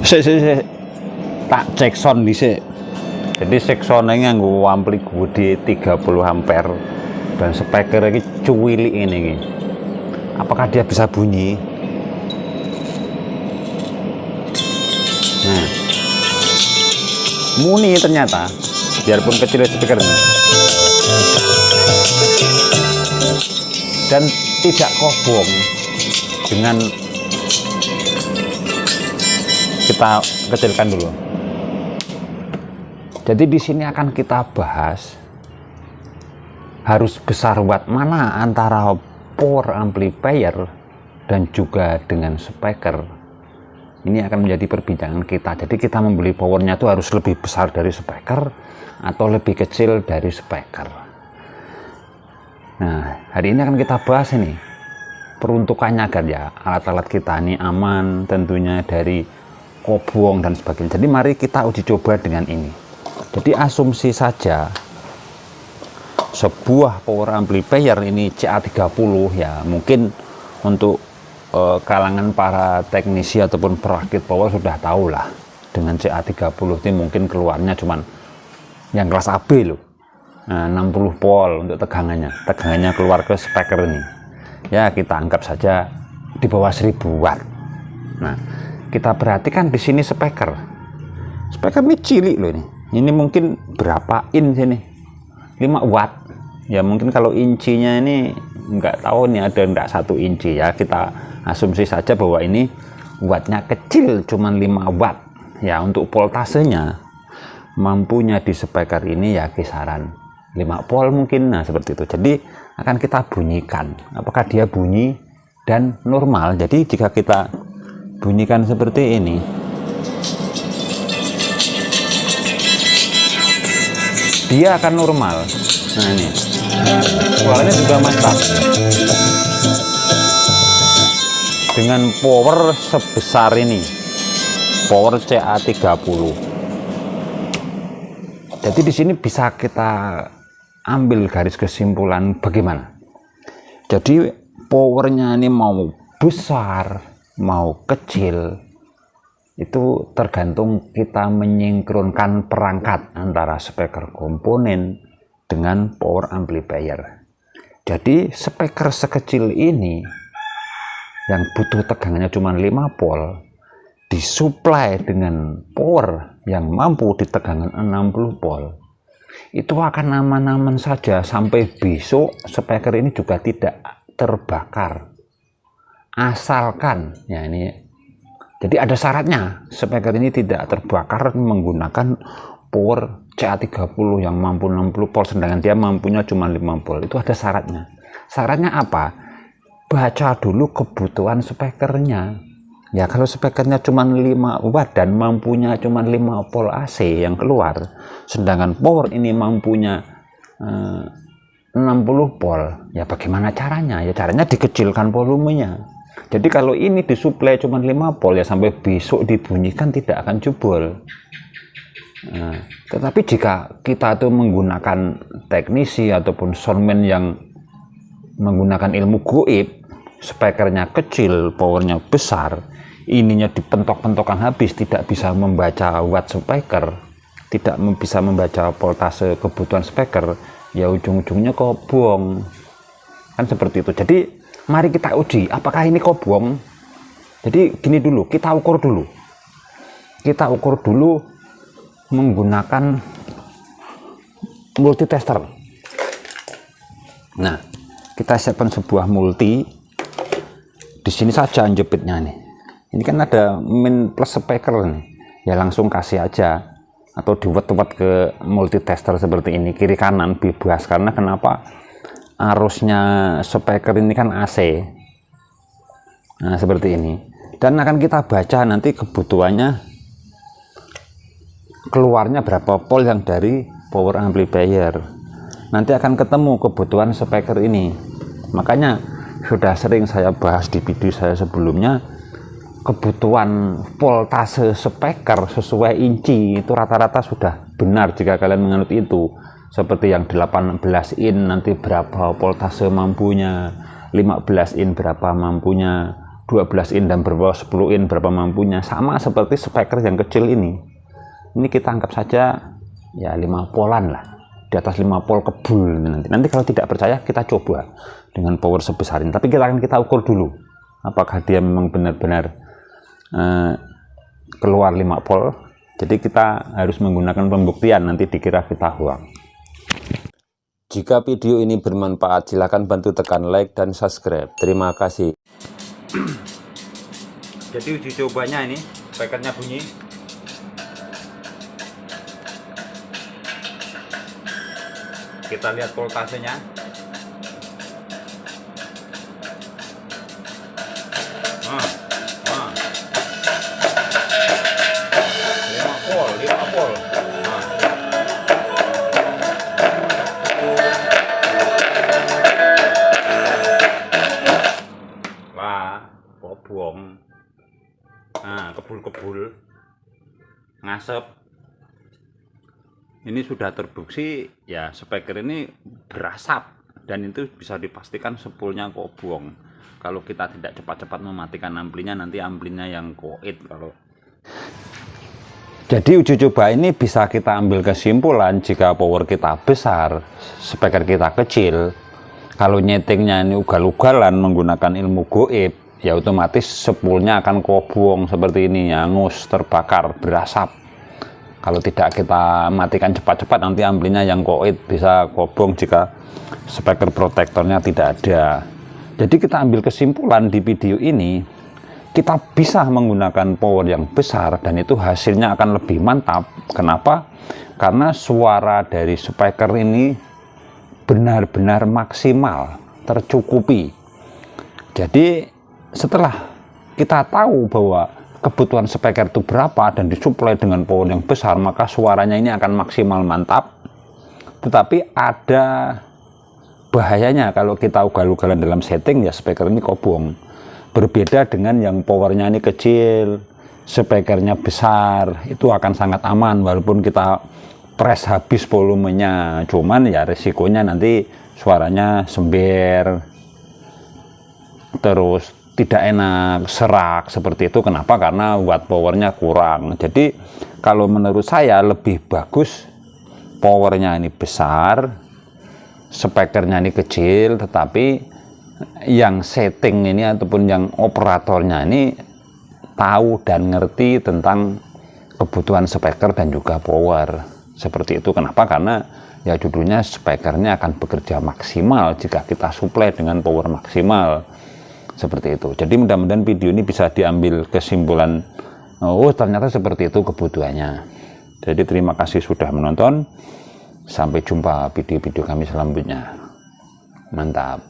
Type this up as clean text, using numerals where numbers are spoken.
Sik. Tak cek sound dhisik. Jadi seksone nganggo ampli gede 30 ampere dan speaker ini cuwilik ini. Apakah dia bisa bunyi? Nah, muni ternyata, biarpun kecil speakernya. Dan tidak kobong dengan, kita kecilkan dulu. Jadi di sini akan kita bahas harus besar watt mana antara power amplifier dan juga dengan speaker. Ini akan menjadi perbincangan kita. Jadi kita membeli powernya itu harus lebih besar dari speaker atau lebih kecil dari speaker. Nah, hari ini akan kita bahas ini peruntukannya agar ya alat-alat kita ini aman tentunya dari kobong dan sebagainya. Jadi mari kita uji coba dengan ini. Jadi asumsi saja sebuah power amplifier ini CA30 ya, mungkin untuk kalangan para teknisi ataupun perakit power sudah tahu lah dengan CA30 ini mungkin keluarnya cuman yang kelas AB loh. Nah, 60 volt untuk tegangannya keluar ke speaker ini ya, kita anggap saja di bawah 1000 watt. Nah, kita perhatikan di sini speaker ini cilik loh ini mungkin berapa in sini, 5 watt ya, mungkin kalau incinya ini nggak tahu nih ada enggak 1 inci ya, kita asumsi saja bahwa ini wattnya kecil cuman 5 watt ya. Untuk voltasenya mampunya di speaker ini ya kisaran 5 volt mungkin, nah seperti itu. Jadi akan kita bunyikan apakah dia bunyi dan normal. Jadi jika kita bunyikan seperti ini, dia akan normal. Nah ini suaranya juga mantap dengan power sebesar ini, power CA30. Jadi di sini bisa kita ambil garis kesimpulan bagaimana. Jadi powernya ini mau besar mau kecil itu tergantung kita menyingkronkan perangkat antara speaker komponen dengan power amplifier. Jadi speaker sekecil ini yang butuh tegangannya cuma 5 volt disuplai dengan power yang mampu di tegangan 60 volt, itu akan aman-aman saja sampai besok speaker ini juga tidak terbakar. Asalkan ya ini, jadi ada syaratnya speaker ini tidak terbakar menggunakan power CA30 yang mampu 60 volt sedangkan dia mampunya cuma 5 volt. Itu ada syaratnya. Syaratnya apa? Baca dulu kebutuhan speakernya. Ya kalau speakernya cuma 5 watt dan mampunya cuma 5 volt AC yang keluar, sedangkan power ini mampunya 60 volt, ya bagaimana caranya? Ya caranya dikecilkan volumenya. Jadi kalau ini disuplai cuma 5 volt ya sampai besok dibunyikan tidak akan jebol. Nah, tetapi jika kita tuh menggunakan teknisi ataupun soundman yang menggunakan ilmu goib, speakernya kecil, powernya besar, ininya dipentok-pentokan habis, tidak bisa membaca watt speaker, tidak bisa membaca voltase kebutuhan speaker, ya ujung-ujungnya kobong. Kan seperti itu. Jadi mari kita uji apakah ini kobong. Jadi gini dulu, kita ukur dulu. Kita ukur dulu menggunakan multitester. Nah, kita siapkan sebuah multi. Di sini saja jepitnya nih. Ini kan ada min plus speaker nih. Ya langsung kasih aja atau diwet-wet ke multitester seperti ini, kiri kanan bebas. Karena kenapa? Arusnya speaker ini kan AC. Nah, seperti ini. Dan akan kita baca nanti kebutuhannya keluarnya berapa volt yang dari power amplifier. Nanti akan ketemu kebutuhan speaker ini. Makanya sudah sering saya bahas di video saya sebelumnya, kebutuhan voltase speaker sesuai inci itu rata-rata sudah benar jika kalian menganut itu. Seperti yang 18 in nanti berapa voltase mampunya, 15 in berapa mampunya, 12 in dan berapa 10 in berapa mampunya, sama seperti speaker yang kecil ini kita anggap saja ya 5 polan lah, di atas 5 pol kebul. Nanti kalau tidak percaya kita coba dengan power sebesar ini, tapi kita ukur dulu apakah dia memang benar-benar keluar 5 pol. Jadi kita harus menggunakan pembuktian, nanti dikira kita hoax. Jika video ini bermanfaat, silakan bantu tekan like dan subscribe. Terima kasih. Jadi uji cobanya ini, speakernya bunyi. Kita lihat voltasenya. Nah, 5 volt. Nah. Wah, kok buang. Nah, kebul-kebul, ngasep. Ini sudah terbukti ya, speaker ini berasap, dan itu bisa dipastikan spoolnya kobong. Kalau kita tidak cepat-cepat mematikan amplinya, nanti amplinya yang koit. Jadi uji coba ini bisa kita ambil kesimpulan, jika power kita besar, speaker kita kecil, kalau nyetingnya ini ugal-ugalan menggunakan ilmu goib, ya otomatis spoolnya akan kobong seperti ini, hangus, terbakar, berasap. Kalau tidak kita matikan cepat-cepat, nanti amplinya yang koit, bisa kobong jika speaker protektornya tidak ada. Jadi kita ambil kesimpulan di video ini, kita bisa menggunakan power yang besar dan itu hasilnya akan lebih mantap. Kenapa? Karena suara dari speaker ini benar-benar maksimal, tercukupi. Jadi setelah kita tahu bahwa kebutuhan speaker itu berapa dan disuplai dengan power yang besar, maka suaranya ini akan maksimal mantap. Tetapi ada bahayanya kalau kita ugal-ugalan dalam setting, ya speaker ini kobong. Berbeda dengan yang powernya ini kecil, speakernya besar, itu akan sangat aman walaupun kita press habis volumenya. Cuman ya resikonya nanti suaranya sember, terus tidak enak, serak seperti itu. Kenapa? Karena watt powernya kurang. Jadi kalau menurut saya lebih bagus powernya ini besar, speakernya ini kecil, tetapi yang setting ini ataupun yang operatornya ini tahu dan ngerti tentang kebutuhan speaker dan juga power. Seperti itu. Kenapa? Karena ya judulnya speakernya akan bekerja maksimal jika kita suplai dengan power maksimal. Seperti itu. Jadi mudah-mudahan video ini bisa diambil kesimpulan, oh ternyata seperti itu kebutuhannya. Jadi terima kasih sudah menonton. Sampai jumpa video-video kami selanjutnya. Mantap.